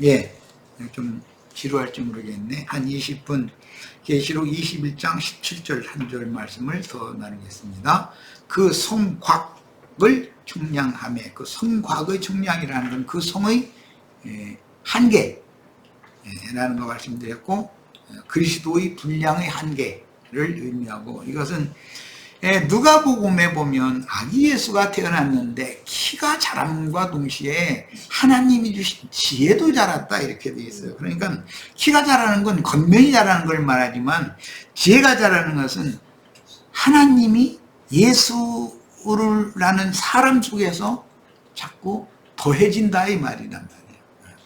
예, 좀 지루할지 모르겠네. 한 20분 계시록 21장 17절 한 절 말씀을 더 나누겠습니다. 그 성곽을 청량하며, 그 성곽의 청량이라는 건 그 성의 한계라는 거 말씀드렸고, 그리스도의 분량의 한계를 의미하고, 이것은 누가복음에 보면 아기 예수가 태어났는데 키가 자람과 동시에 하나님이 주신 지혜도 자랐다 이렇게 되어 있어요. 그러니까 키가 자라는 건 겉면이 자라는 걸 말하지만, 지혜가 자라는 것은 하나님이 예수라는 사람 속에서 자꾸 더해진다 이 말이란 말이에요.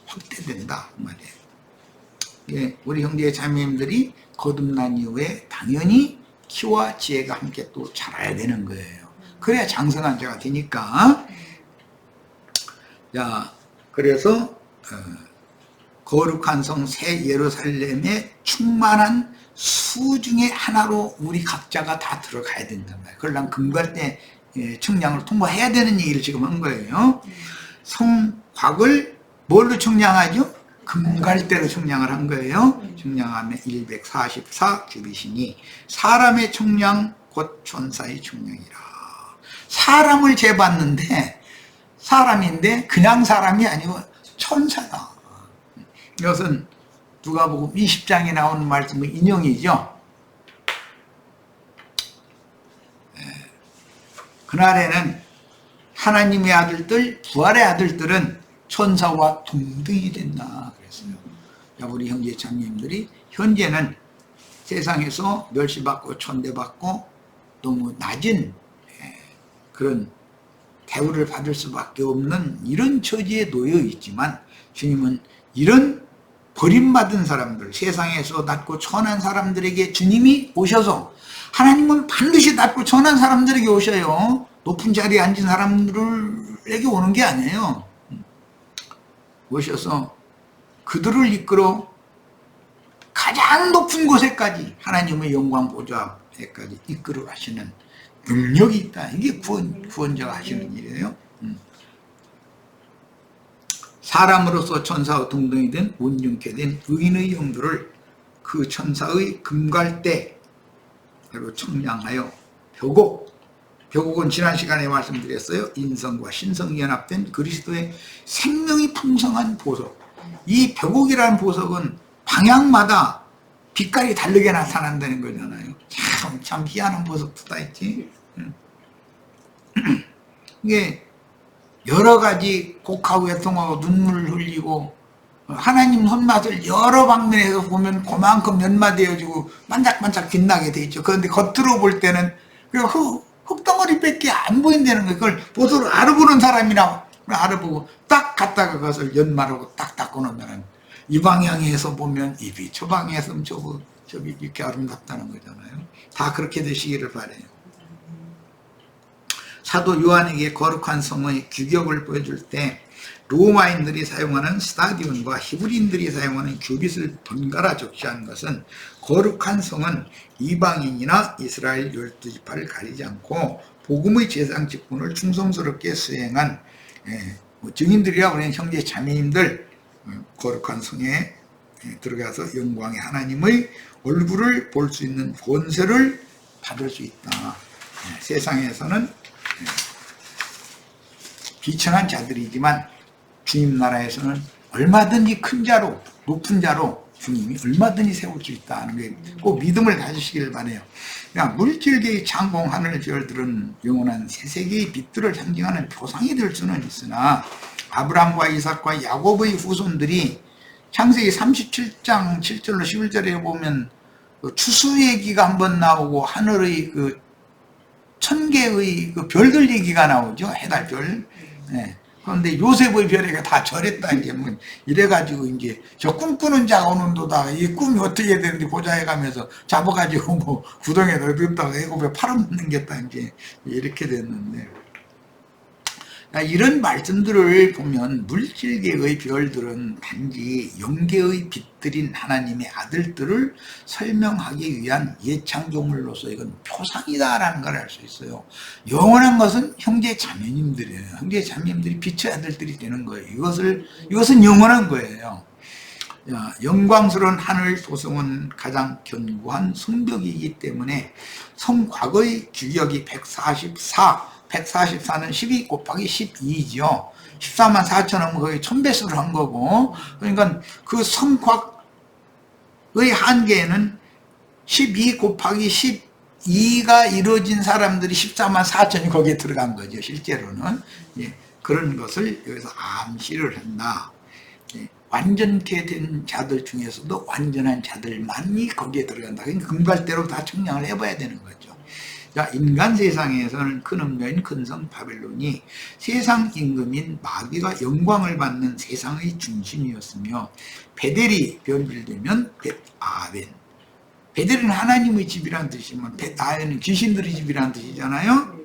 확대된다 이 말이에요. 예, 우리 형제 자매님들이 거듭난 이후에 당연히 키와 지혜가 함께 또 자라야 되는 거예요. 그래야 장성한 자가 되니까. 자, 그래서 거룩한 성 새 예루살렘의 충만한 수 중에 하나로 우리 각자가 다 들어가야 된단 말이에요. 그러려면 금갈대 청량을 통과해야 되는 얘기를 지금 한 거예요. 성곽을 뭘로 청량하죠? 금갈대로 청량을 한 거예요. 청량하면 144 규빗이니 사람의 청량 곧 천사의 청량이라. 사람을 재봤는데, 사람인데 그냥 사람이 아니고 천사다. 이것은 누가복음 20장에 나오는 말씀의 인용이죠. 그날에는 하나님의 아들들, 부활의 아들들은 천사와 동등이 된다 그랬어요. 우리 형제 자매님들이 현재는 세상에서 멸시받고 천대받고 너무 낮은 그런 대우를 받을 수밖에 없는 이런 처지에 놓여 있지만, 주님은 이런 버림받은 사람들, 세상에서 낮고 천한 사람들에게 주님이 오셔서, 하나님은 반드시 낮고 천한 사람들에게 오셔요. 높은 자리에 앉은 사람들에게 오는 게 아니에요. 오셔서 그들을 이끌어 가장 높은 곳에까지, 하나님의 영광 보좌에까지 이끌어 가시는 능력이 있다. 이게 구원자가 하시는 일이에요. 사람으로서 천사와 동등이 된 온전케 된 의인의 영들을 그 천사의 금갈대로 청량하여 벽옥은 지난 시간에 말씀드렸어요. 인성과 신성이 연합된 그리스도의 생명이 풍성한 보석. 이 벽옥이라는 보석은 방향마다 빛깔이 다르게 나타난다는 거잖아요. 참 희한한 보석도 다 있지. 이게 여러 가지 곡하고 애통하고 눈물을 흘리고, 하나님 손맛을 여러 방면에서 보면 그만큼 연마되어지고 반짝반짝 빛나게 돼 있죠. 그런데 겉으로 볼 때는 흙덩어리밖에 안 보인다는 거예요. 그걸 보석을 알아보는 사람이나 알아보고 딱 갖다가 그것을 연마하고 딱 닦고 놓으면, 이 방향에서 보면 입이, 저 방향에서 저기 이렇게 아름답다는 거잖아요. 다 그렇게 되시기를 바라요. 사도 요한에게 거룩한 성의 규격을 보여줄 때 로마인들이 사용하는 스타디온과 히브리인들이 사용하는 규빗을 번갈아 적시한 것은, 거룩한 성은 이방인이나 이스라엘 12지파를 가리지 않고 복음의 제상 직분을 충성스럽게 수행한 증인들이라 우리는 형제 자매님들, 거룩한 성에 들어가서 영광의 하나님의 얼굴을 볼 수 있는 권세를 받을 수 있다. 세상에서는 비천한 자들이지만 주님 나라에서는 얼마든지 큰 자로, 높은 자로 주님이 얼마든지 세울 수 있다는 게 꼭 믿음을 가지시길 바라요. 그러니까 물질계의 창공 하늘 별들은 영원한 새세계의 빛들을 상징하는 표상이 될 수는 있으나, 아브라함과 이삭과 야곱의 후손들이 창세기 37장 7절로 11절에 보면 추수 얘기가 한번 나오고, 하늘의 그 1000개의 그 별들 얘기가 나오죠. 해달별. 그런데 요셉의 별에게 다 절했다. 이제 뭐 이래가지고 이제 저 꿈꾸는 자가 오는도다. 이 꿈이 어떻게 되는지 보자 해가면서 잡아가지고 뭐 구덩이에 넣었다가 애굽에 팔아넘겼다. 이제 이렇게 됐는데, 이런 말씀들을 보면 물질계의 별들은 단지 영계의 빛들인 하나님의 아들들을 설명하기 위한 예창조물로서 이건 표상이다라는 걸 알 수 있어요. 영원한 것은 형제 자매님들이에요. 형제 자매님들이 빛의 아들들이 되는 거예요. 이것은 영원한 거예요. 영광스러운 하늘 도성은 가장 견고한 성벽이기 때문에 성곽의 규격이 144는 12 곱하기 12이죠. 14만 4천은 거의 1000배수를 한 거고, 그러니까 그 성곽의 한계에는 12 곱하기 12가 이루어진 사람들이 14만 4천이 거기에 들어간 거죠. 실제로는. 그런 것을 여기서 암시를 한다. 완전케 된 자들 중에서도 완전한 자들만이 거기에 들어간다. 그러니까 금갈대로 다 측량을 해봐야 되는 거죠. 자, 인간 세상에서는 큰 음녀인 큰성 바벨론이 세상 임금인 마귀가 영광을 받는 세상의 중심이었으며, 베델이 변질되면 벳아벤. 베델은 하나님의 집이란 뜻이지만 벳아벤은 귀신들의 집이란 뜻이잖아요.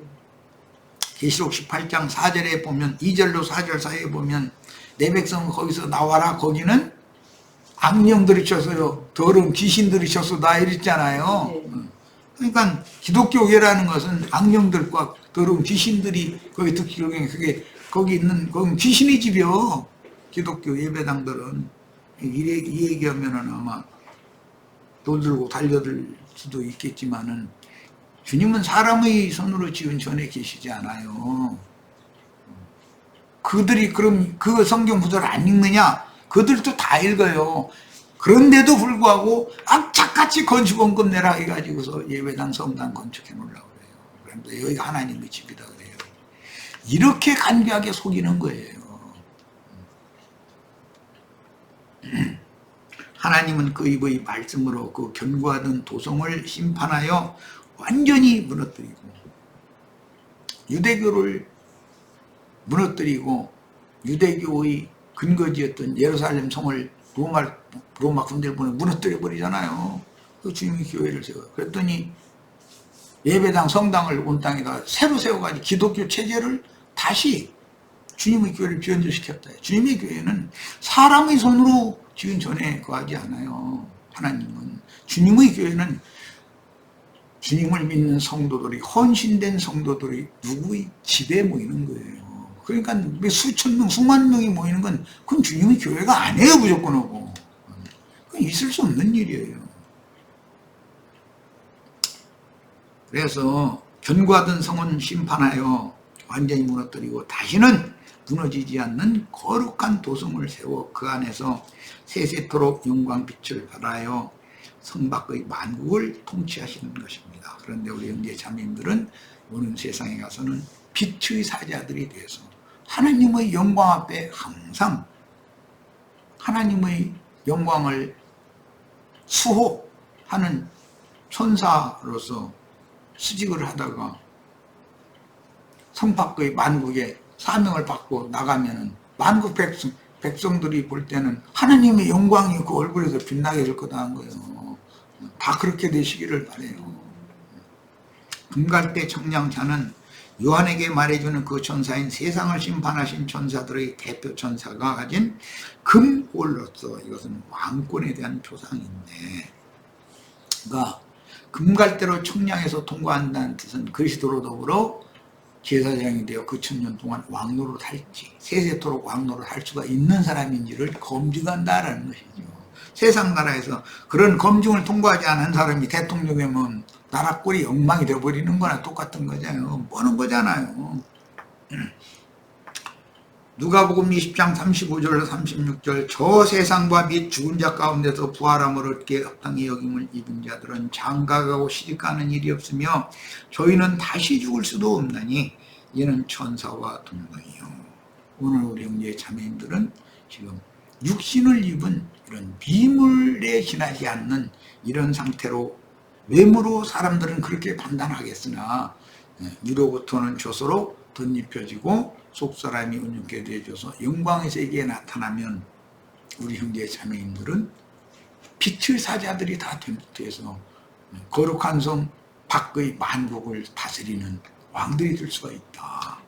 계시록 18장 4절에 보면, 2절로 4절 사이에 보면 내 백성은 거기서 나와라. 거기는 악령들이 쳐서요, 더러운 귀신들이 쳐서 나 이랬잖아요. 그러니까 기독교계라는 것은 악령들과 더러운 귀신들이 거기 특징이 그게 거기 있는 거기 귀신의 집이요. 기독교 예배당들은 이 얘기하면은 아마 돌 들고 달려들 수도 있겠지만은, 주님은 사람의 손으로 지은 전에 계시지 않아요. 그들이 그럼 그 성경 구절을 안 읽느냐? 그들도 다 읽어요. 그런데도 불구하고 악착같이 건축원금 내라 해가지고서 예배당 성당 건축해 놓으려고 그래요. 그런데 여기가 하나님의 집이다 그래요. 이렇게 간교하게 속이는 거예요. 하나님은 그 입의 말씀으로 그 견고하던 도성을 심판하여 완전히 무너뜨리고, 유대교를 무너뜨리고 유대교의 근거지였던 예루살렘 성을 로마 군대를 보내 무너뜨려 버리잖아요. 그 주님이 교회를 세워요. 그랬더니 예배당 성당을 온 땅에다 새로 세워가지고 기독교 체제를 다시 주님의 교회를 변조시켰다. 주님의 교회는 사람의 손으로 지은 전에 거하지 않아요. 하나님은 주님의 교회는 주님을 믿는 성도들이, 헌신된 성도들이 누구의 집에 모이는 거예요. 그러니까 수천 명, 수만 명이 모이는 건 그건 주님의 교회가 아니에요. 무조건 오고. 그건 있을 수 없는 일이에요. 그래서 견고하던 성은 심판하여 완전히 무너뜨리고 다시는 무너지지 않는 거룩한 도성을 세워 그 안에서 세세토록 영광 빛을 발하여 성 밖의 만국을 통치하시는 것입니다. 그런데 우리 형제 자매님들은 오는 세상에 가서는 빛의 사자들이 되어서 하나님의 영광 앞에 항상 하나님의 영광을 수호하는 천사로서 수직을 하다가 성 밖의 만국에 사명을 받고 나가면은 만국 백성들이 볼 때는 하나님의 영광이 그 얼굴에서 빛나게 될 거다 한 거예요. 다 그렇게 되시기를 바래요. 금갈대 청량자는 요한에게 말해주는 그 천사인 세상을 심판하신 천사들의 대표 천사가 가진 금홀로서, 이것은 왕권에 대한 표상인데, 그러니까 금갈대로 청량해서 통과한다는 뜻은 그리스도로 더불어 제사장이 되어 그 1000년 동안 왕노릇 할지, 세세토록 왕노릇 할 수가 있는 사람인지를 검증한다라는 것이죠. 세상 나라에서 그런 검증을 통과하지 않은 사람이 대통령이면 나라 꼴이 엉망이 되어버리는 거나 똑같은 거잖아요. 뻔한 거잖아요. 누가복음 20장 35절로 36절, 저 세상과 및 죽은 자 가운데서 부활함을 얻게 합당히 여김을 입은 자들은 장가가고 시집가는 일이 없으며 저희는 다시 죽을 수도 없나니 이는 천사와 동등이요. 오늘 우리 형제 자매님들은 지금 육신을 입은 이런 미물에 지나지 않는 이런 상태로, 외모로 사람들은 그렇게 판단하겠으나 위로부터는 조서로 덧입혀지고 속사람이 온유케 되어줘서 영광의 세계에 나타나면 우리 형제 자매님들은 빛의 사자들이 다 돼서 거룩한 성 밖의 만국을 다스리는 왕들이 될 수가 있다.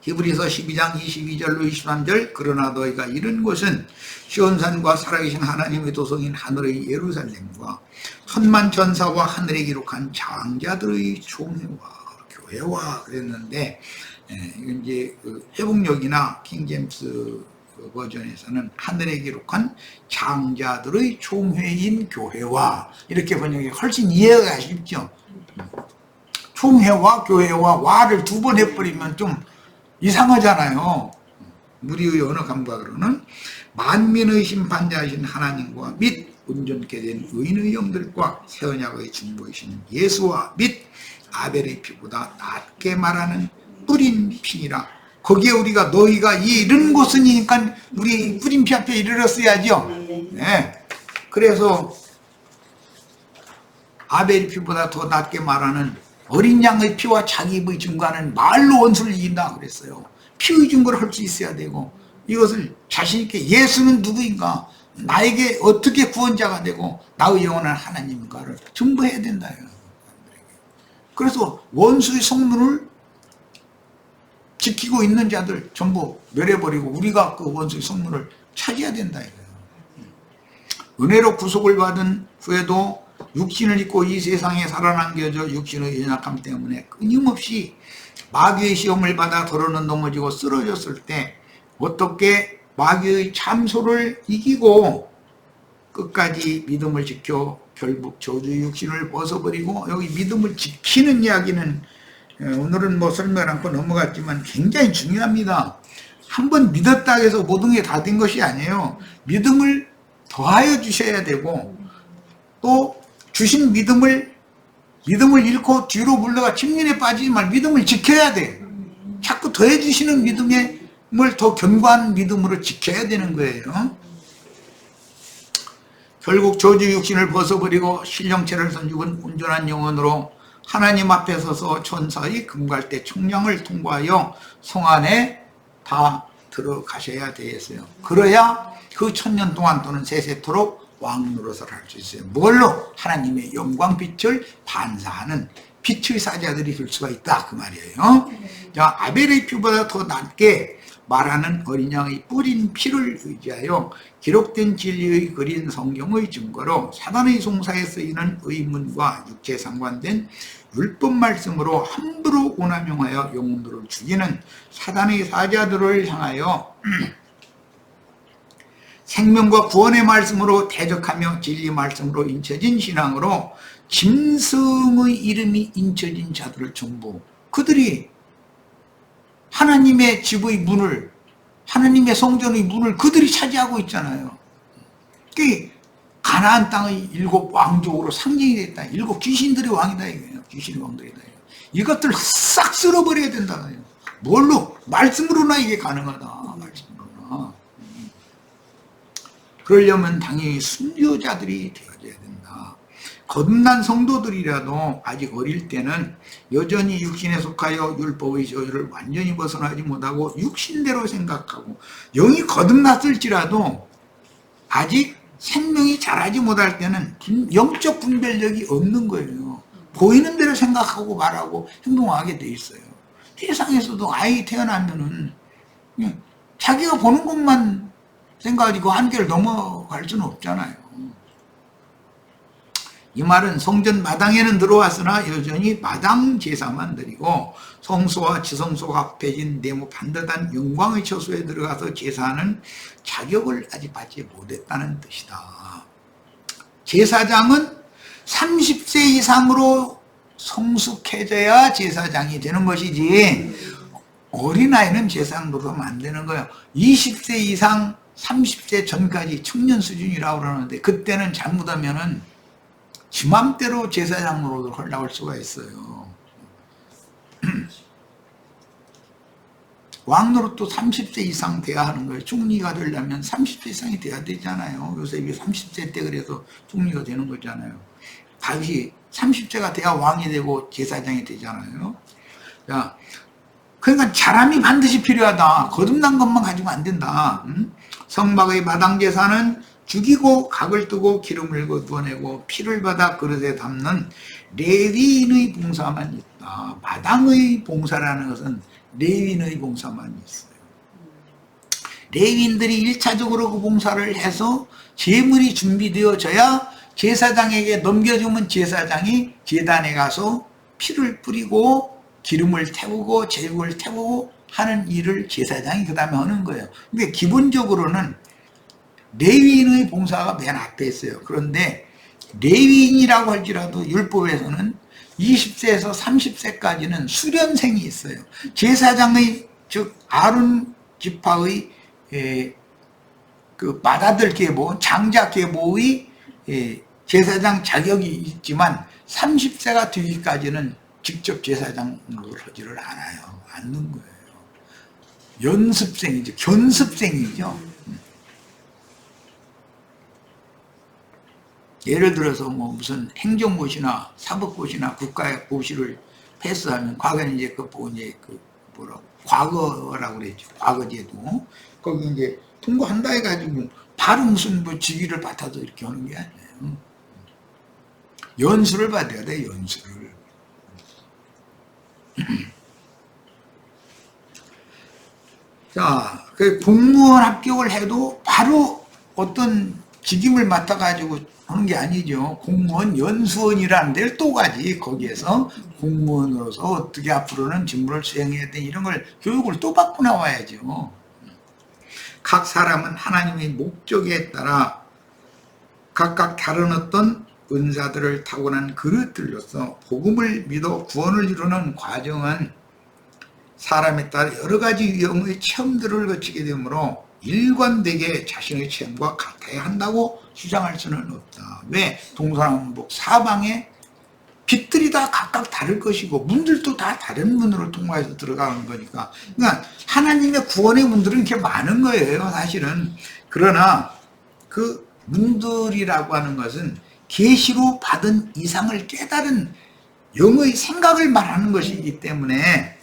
히브리서 12장 22절로 23절 그러나 너희가 이른 곳은 시온산과 살아계신 하나님의 도성인 하늘의 예루살렘과 천만 전사와 하늘에 기록한 장자들의 총회와 교회와 그랬는데 이건 이제 그 회복력이나 킹제임스 버전에서는 하늘에 기록한 장자들의 총회인 교회와 이렇게 번역이 훨씬 이해가 쉽죠. 총회와 교회와 와를 두 번 해버리면 좀 이상하잖아요. 무리의 언어 감각으로는 만민의 심판자이신 하나님과 및 온전케 된 의인의 영들과 새 언약의 중보이신 예수와 및 아벨의 피보다 낫게 말하는 뿌린 피니라. 거기에 우리가 너희가 이른 곳은이니까 우리 뿌린 피 앞에 이르렀어야죠. 네. 그래서 아벨의 피보다 더 낫게 말하는 어린 양의 피와 자기 입의 증거는 말로 원수를 이긴다 그랬어요. 피의 증거를 할 수 있어야 되고 이것을 자신 있게 예수는 누구인가, 나에게 어떻게 구원자가 되고 나의 영원한 하나님인가를 증거해야 된다. 그래서 원수의 성문을 지키고 있는 자들 전부 멸해버리고 우리가 그 원수의 성문을 차지해야 된다. 은혜로 구속을 받은 후에도 육신을 입고 이 세상에 살아남겨져 육신의 연약함 때문에 끊임없이 마귀의 시험을 받아 더러는 넘어지고 쓰러졌을 때 어떻게 마귀의 참소를 이기고 끝까지 믿음을 지켜 결국 저주의 육신을 벗어버리고, 여기 믿음을 지키는 이야기는 오늘은 뭐 설명을 않고 넘어갔지만 굉장히 중요합니다. 한번 믿었다 해서 모든 게 다 된 것이 아니에요. 믿음을 더하여 주셔야 되고 또 주신 믿음을 잃고 뒤로 물러가 침륜에 빠지지 말고 믿음을 지켜야 돼. 자꾸 더해 주시는 믿음을 더 견고한 믿음으로 지켜야 되는 거예요. 결국 저주 육신을 벗어버리고 신령체를 선죽은 온전한 영혼으로 하나님 앞에 서서 천사의 금갈대 총량을 통과하여 성 안에 다 들어가셔야 되겠어요. 그래야 그 1000년 동안 또는 세세토록 왕 노릇을 할 수 있어요. 뭘로? 하나님의 영광빛을 반사하는 빛의 사자들이 될 수가 있다 그 말이에요. 자, 아벨의 피보다 더 낫게 말하는 어린 양의 뿌린 피를 의지하여 기록된 진리의 그린 성경의 증거로 사단의 송사에 쓰이는 의문과 육체에 상관된 율법 말씀으로 함부로 오남용하여 영혼들을 죽이는 사단의 사자들을 향하여 생명과 구원의 말씀으로 대적하며 진리 말씀으로 인쳐진 신앙으로 짐승의 이름이 인쳐진 자들을 전부, 그들이 하나님의 집의 문을, 하나님의 성전의 문을 그들이 차지하고 있잖아요. 그게 가나안 땅의 7 왕족으로 상징이 됐다. 7 귀신들의 왕이다 이거예요. 귀신의 왕들이다. 이것들 싹 쓸어버려야 된다. 뭘로? 말씀으로나 이게 가능하다. 말씀으로나. 그러려면 당연히 순교자들이 되어져야 된다. 거듭난 성도들이라도 아직 어릴 때는 여전히 육신에 속하여 율법의 저주를 완전히 벗어나지 못하고 육신대로 생각하고, 영이 거듭났을지라도 아직 생명이 자라지 못할 때는 영적 분별력이 없는 거예요. 보이는 대로 생각하고 말하고 행동하게 돼 있어요. 세상에서도 아이 태어나면은 자기가 보는 것만 생각하지 그 한계를 넘어갈 수는 없잖아요. 이 말은 성전 마당에는 들어왔으나 여전히 마당 제사만 드리고 성소와 지성소가 합해진 네모 반듯한 영광의 처소에 들어가서 제사하는 자격을 아직 받지 못했다는 뜻이다. 제사장은 30세 이상으로 성숙해져야 제사장이 되는 것이지 어린아이는 제사장 노릇하면 안 되는 거예요. 20세 이상 30세 전까지 청년 수준이라고 그러는데 그때는 잘못하면은 지 맘대로 제사장 노릇을 하려고 할 수가 있어요. 왕 노릇도 30세 이상 돼야 하는 거예요. 총리가 되려면 30세 이상이 돼야 되잖아요. 요새 30세 때 그래서 총리가 되는 거잖아요. 다시 30세가 돼야 왕이 되고 제사장이 되잖아요. 자, 그러니까 사람이 반드시 필요하다. 거듭난 것만 가지고 안 된다. 성막의 마당 제사는 죽이고 각을 뜨고 기름을 거두어내고 피를 받아 그릇에 담는 레위인의 봉사만 있다. 마당의 봉사라는 것은 레위인의 봉사만 있어요. 레위인들이 1차적으로 그 봉사를 해서 제물이 준비되어져야 제사장에게 넘겨주면 제사장이 제단에 가서 피를 뿌리고 기름을 태우고 제육을 태우고 하는 일을 제사장이 그 다음에 하는 거예요. 근데 기본적으로는 레위인의 봉사가 맨 앞에 있어요. 그런데 레위인이라고 할지라도 율법에서는 20세에서 30세까지는 수련생이 있어요. 제사장의 즉 아론 지파의 그 맏아들 계보, 장자 계보의 제사장 자격이 있지만 30세가 되기까지는 직접 제사장을 하지를 않는 거예요. 연습생이죠. 견습생이죠. 예를 들어서 뭐 무슨 행정고시나 사법고시나 국가고시를 패스하면 과거는 이제 그 과거라고 그랬죠. 과거제도. 거기 이제 통과한다 해가지고 바로 무슨 뭐 직위를 받아서 이렇게 하는 게 아니에요. 연수를 받아야 돼, 연수를. 자, 그 공무원 합격을 해도 바로 어떤 직임을 맡아가지고 하는 게 아니죠. 공무원 연수원이라는 데를 또 가지. 거기에서 공무원으로서 어떻게 앞으로는 직무를 수행해야 돼 이런 걸 교육을 또 받고 나와야죠. 각 사람은 하나님의 목적에 따라 각각 다른 어떤 은사들을 타고난 그릇들로서 복음을 믿어 구원을 이루는 과정은 사람에 따라 여러 가지 유형의 체험들을 거치게 되므로 일관되게 자신의 체험과 같아야 한다고 주장할 수는 없다. 왜? 동서남북 사방에 빛들이 다 각각 다를 것이고 문들도 다 다른 문으로 통과해서 들어가는 거니까. 그러니까 하나님의 구원의 문들은 이렇게 많은 거예요, 사실은. 그러나 그 문들이라고 하는 것은 계시로 받은 이상을 깨달은 영의 생각을 말하는 것이기 때문에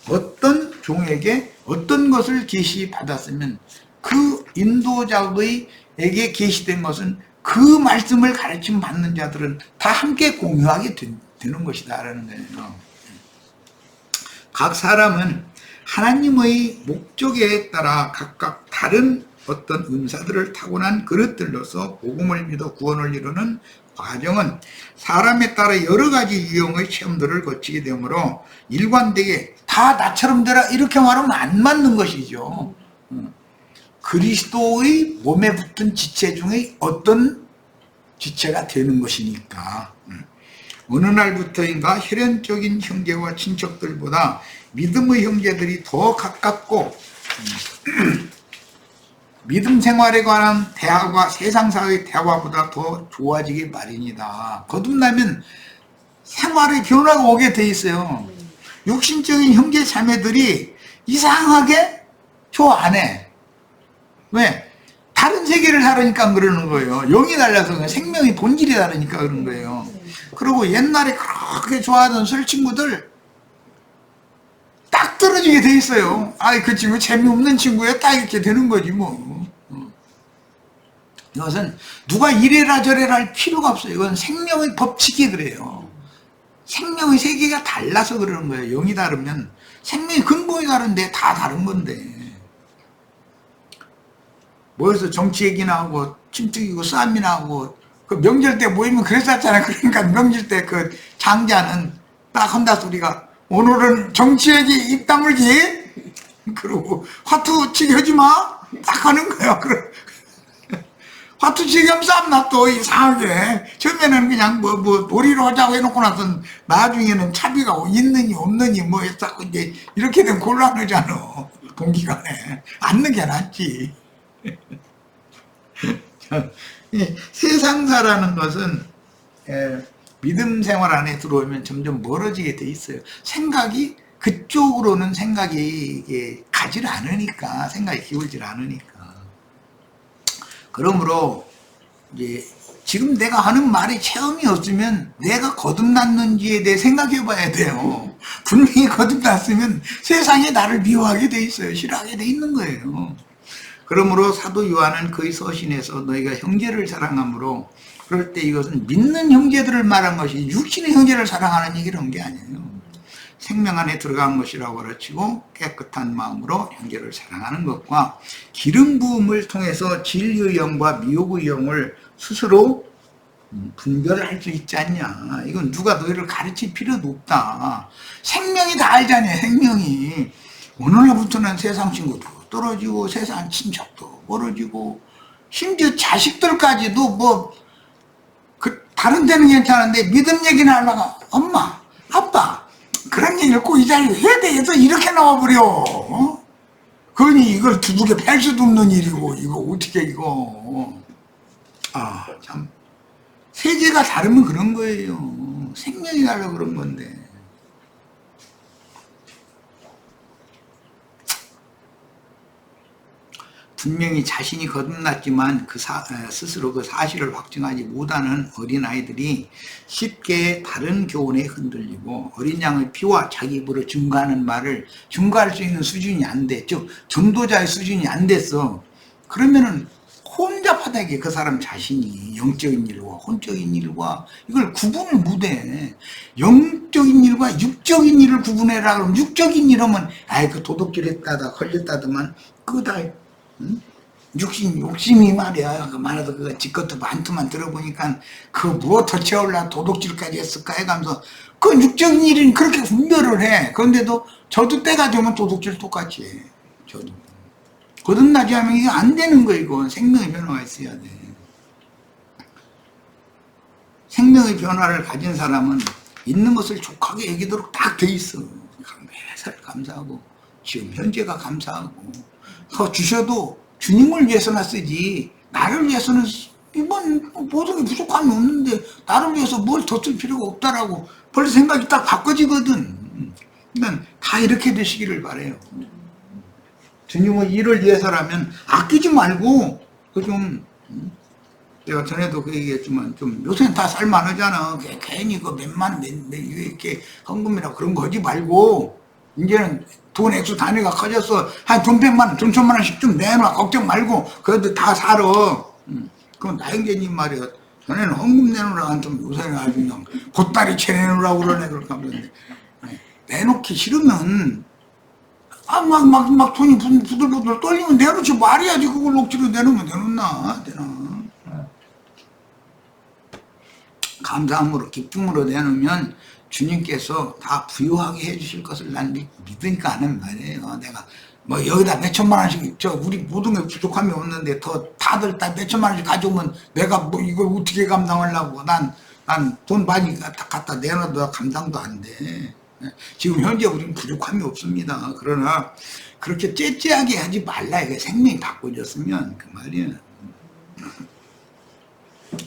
어떤 종에게 어떤 것을 계시받았으면 그 인도자에게 계시된 것은 그 말씀을 가르침 받는 자들은 다 함께 공유하게 되는 것이다 라는 거예요. 각 사람은 하나님의 목적에 따라 각각 다른 어떤 은사들을 타고난 그릇들로서 복음을 믿어 구원을 이루는 과정은 사람에 따라 여러 가지 유형의 체험들을 거치게 되므로 일관되게 다 나처럼 되라 이렇게 말하면 안 맞는 것이죠. 그리스도의 몸에 붙은 지체 중에 어떤 지체가 되는 것이니까. 어느 날부터인가 혈연적인 형제와 친척들보다 믿음의 형제들이 더 가깝고 믿음 생활에 관한 대화가 세상사의 대화보다 더 좋아지기 마련이다. 거듭나면 생활의 변화가 오게 돼 있어요. 육신적인 형제 자매들이 이상하게 저 안에 왜? 다른 세계를 살으니까 그러는 거예요. 영이 달라서 생명의 본질이 다르니까 그런 거예요. 그리고 옛날에 그렇게 좋아하던 술 친구들 딱 떨어지게 돼 있어요. 아, 그 친구 재미없는 친구야. 딱 이렇게 되는 거지 뭐. 이것은 누가 이래라 저래라 할 필요가 없어요. 이건 생명의 법칙이 그래요. 생명의 세계가 달라서 그러는 거예요. 영이 다르면 생명의 근본이 다른데 다 다른 건데. 모여서 정치 얘기나 하고 침투기고 싸움이나 하고 그 명절 때 모이면 그랬었잖아요. 그러니까 명절 때 그 장자는 딱 한다 소리가 오늘은 정치 얘기 입 다물기 그러고 화투치기 하지 마 딱 하는 거예요. 화투치기 하면 싸움나 또 이상하게 처음에는 그냥 뭐 놀이로 하자고 해놓고 나서 나중에는 차비가 있느니 없느니 뭐 자꾸 이제 이렇게 되면 곤란하잖아. 동기간에 앉는 게 낫지. 세상사라는 것은 믿음 생활 안에 들어오면 점점 멀어지게 돼 있어요. 생각이 그쪽으로는 생각이 가질 않으니까, 생각이 기울질 않으니까. 그러므로 이제 지금 내가 하는 말이 체험이 없으면 내가 거듭났는지에 대해 생각해 봐야 돼요. 분명히 거듭났으면 세상에 나를 미워하게 돼 있어요. 싫어하게 돼 있는 거예요. 그러므로 사도 요한은 그의 서신에서 너희가 형제를 사랑함으로, 그럴 때 이것은 믿는 형제들을 말한 것이 육신의 형제를 사랑하는 얘기를 한 게 아니에요. 생명 안에 들어간 것이라고 가르치고 깨끗한 마음으로 형제를 사랑하는 것과 기름 부음을 통해서 진리의 영과 미혹의 영을 스스로 분별할 수 있지 않냐. 이건 누가 너희를 가르칠 필요도 없다. 생명이 다 알잖아요. 생명이. 오늘날부터는 세상 친구도 떨어지고 세상 친척도 멀어지고 심지어 자식들까지도 뭐 다른 데는 괜찮은데 믿음 얘기는 하려가 엄마 아빠 그런 얘기를 꼭 이 자리에 해야 돼 해서 이렇게 나와버려. 그러니 이걸 두둑에 팰 수도 없는 일이고 이거 어떻게 이거 참 세계가 다르면 그런 거예요. 생명이 달라 그런 건데. 분명히 자신이 거듭났지만 스스로 그 사실을 확증하지 못하는 어린아이들이 쉽게 다른 교훈에 흔들리고 어린 양의 피와 자기 입으로 증거하는 말을 증거할 수 있는 수준이 안 돼. 즉 전도자의 수준이 안 됐어. 그러면은 혼잡하다 이게 그 사람 자신이 영적인 일과 혼적인 일과 이걸 구분을 못해. 영적인 일과 육적인 일을 구분해라 그러면 육적인 일하면 아이 그 도둑질 했다다 걸렸다더만 그거 다 욕심이 말이야. 그 말해도 그 지것도 많더만 들어보니까 그 무엇을 채울라 도둑질까지 했을까 해가면서 그 육적인 일은 그렇게 분별을 해. 그런데도 저도 때가 되면 도둑질 똑같이 해. 저도. 거듭나지 않으면 이게 안 되는 거야. 이건 생명의 변화가 있어야 돼. 생명의 변화를 가진 사람은 있는 것을 족하게 여기도록 딱 돼 있어. 매살 감사하고 지금 현재가 감사하고 더 주셔도 주님을 위해서나 쓰지 나를 위해서는 이번 모든 게 부족함이 없는데 나를 위해서 뭘 더 쓸 필요가 없다라고 벌써 생각이 딱 바꿔지거든. 그러니까 다 이렇게 되시기를 바래요. 주님의 일을 위해서라면 아끼지 말고 좀 내가 전에도 그 얘기했지만 좀 요새는 다 살만하잖아. 괜히 그 몇만 원 이렇게 헌금이라 그런 거 하지 말고 이제는 돈 액수 단위가 커졌어. 한 돈 100만 원, 돈 1000만 원씩 좀 내놔. 걱정 말고 그래도 다 살아. 그건 나영재님 말이야. 전에는 헌금 내놓으라고 한좀 요새는 아주 그냥 보따리 채 내놓으라고 그러네. 그렇게 하면 내놓기 싫으면 막 돈이 부들부들 떨리면 내놓지 말아야지. 그걸 억지로 내놓으면 내놓나 되나. 감사함으로 기쁨으로 내놓으면 주님께서 다 부유하게 해주실 것을 난 믿으니까 하는 말이에요. 내가 뭐 여기다 몇천만 원씩 우리 모든 게 부족함이 없는데 더 다들 다 몇천만 원씩 가져오면 내가 뭐 이걸 어떻게 감당하려고. 난 돈 많이 갖다 내놔도 감당도 안 돼. 지금 현재 우리는 부족함이 없습니다. 그러나 그렇게 째째하게 하지 말라. 이게 생명이 바꿔졌으면 그 말이에요.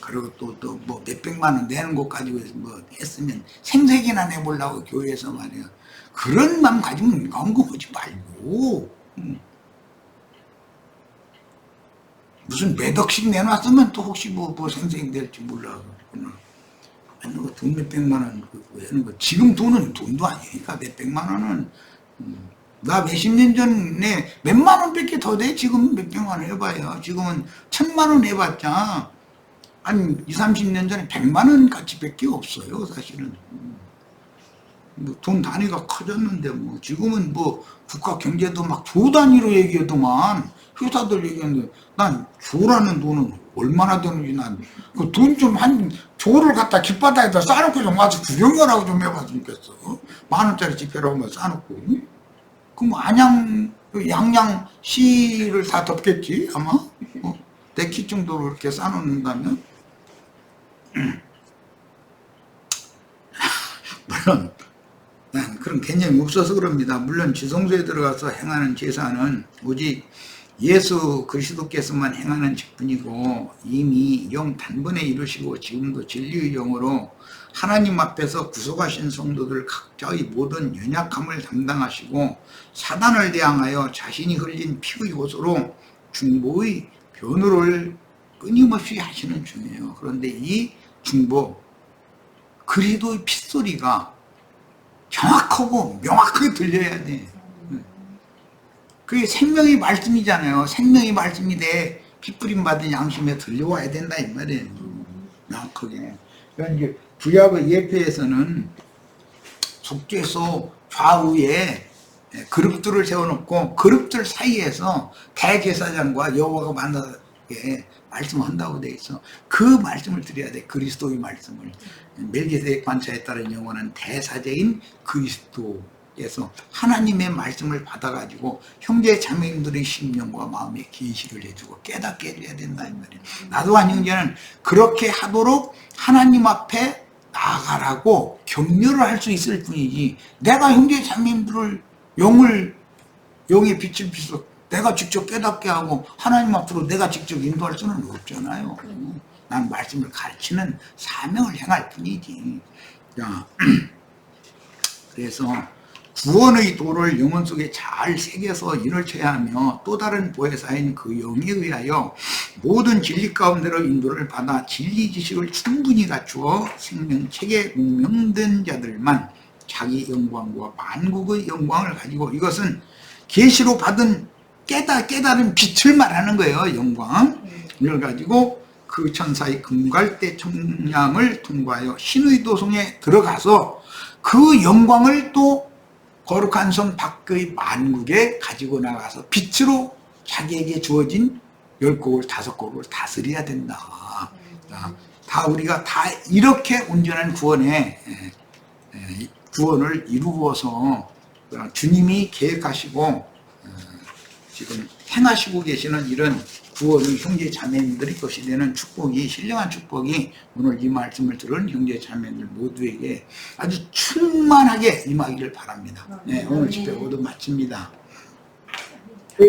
그리고 또 뭐 몇백만 원 내는 것 가지고 뭐 했으면 생색이나 내보려고 교회에서 말이야. 그런 마음 가지면 언급하지 말고 무슨 몇 억씩 내놨으면 또 혹시 뭐 생색이 될지 몰라. 아니 돈 몇백만 원 하는 거 지금 돈도 아니니까 몇백만 원은 나 몇십 년 전에 몇만 원밖에 더 돼. 지금 몇백만 원 해봐야 지금은 1000만 원 해봤자 한 20, 30년 전에 100만 원 가치밖에 없어요. 사실은 뭐 돈 단위가 커졌는데 뭐 지금은 뭐 국가 경제도 막 조 단위로 얘기해도만 회사들 얘기하는데 난 조라는 돈은 얼마나 되는지 난 그 돈 좀 한 조를 갖다 길바닥에다 싸놓고 좀 와서 구경하라고 좀 해봤으면 좋겠어. 10,000원짜리 지폐라고 하면 싸놓고 그럼 안양 양양시를 다 덮겠지 아마. 내 키 정도로 이렇게 싸놓는다면 물론 난 그런 개념이 없어서 그럽니다. 물론 지성소에 들어가서 행하는 제사는 오직 예수 그리스도께서만 행하는 직분이고 이미 영 단번에 이루시고 지금도 진리의 영으로 하나님 앞에서 구속하신 성도들 각자의 모든 연약함을 담당하시고 사단을 대항하여 자신이 흘린 피의 호소로 중보의 변호를 끊임없이 하시는 중이에요. 그런데 이 중보 그리스도의 핏소리가 정확하고 명확하게 들려야 돼. 그게 생명의 말씀이잖아요. 생명의 말씀이 내 핏부림 받은 양심에 들려와야 된다 이 말이에요. 명확하게. 그러니까 이제 구약의 예표에서는 속죄소 좌우에 그룹들을 세워놓고 그룹들 사이에서 대제사장과 여호와가 만나게 말씀한다고 돼 있어. 그 말씀을 드려야 돼. 그리스도의 말씀을. 멜기세덱 관차에 따른 영원한 대사제인 그리스도에서 하나님의 말씀을 받아가지고 형제 자매님들의 심령과 마음에 계시를 해주고 깨닫게 해줘야 된다 이 말이야. 나도한 형제는 그렇게 하도록 하나님 앞에 나아가라고 격려를 할 수 있을 뿐이지, 내가 형제 자매님들을 영의 빛을 비춰 내가 직접 깨닫게 하고 하나님 앞으로 내가 직접 인도할 수는 없잖아요. 난 말씀을 가르치는 사명을 행할 뿐이지. 자, 그래서 구원의 도를 영혼 속에 잘 새겨서 인을 쳐야 하며 또 다른 보혜사인 그 영에 의하여 모든 진리 가운데로 인도를 받아 진리 지식을 충분히 갖추어 생명책에 명된 자들만 자기 영광과 만국의 영광을 가지고, 이것은 계시로 받은 깨달은 빛을 말하는 거예요. 영광을 가지고 그 천사의 금갈대 청량을 통과하여 신의 도성에 들어가서 그 영광을 또 거룩한 성 밖의 만국에 가지고 나가서 빛으로 자기에게 주어진 10곡을 5곡을 다스려야 된다. 다 우리가 다 이렇게 온전한 구원을 이루어서 주님이 계획하시고 지금 행하시고 계시는 이런 구원의 형제 자매님들의 것이 되는 축복이, 신령한 축복이 오늘 이 말씀을 들은 형제 자매들 모두에게 아주 충만하게 임하기를 바랍니다. 네, 오늘 집회 모두 마칩니다.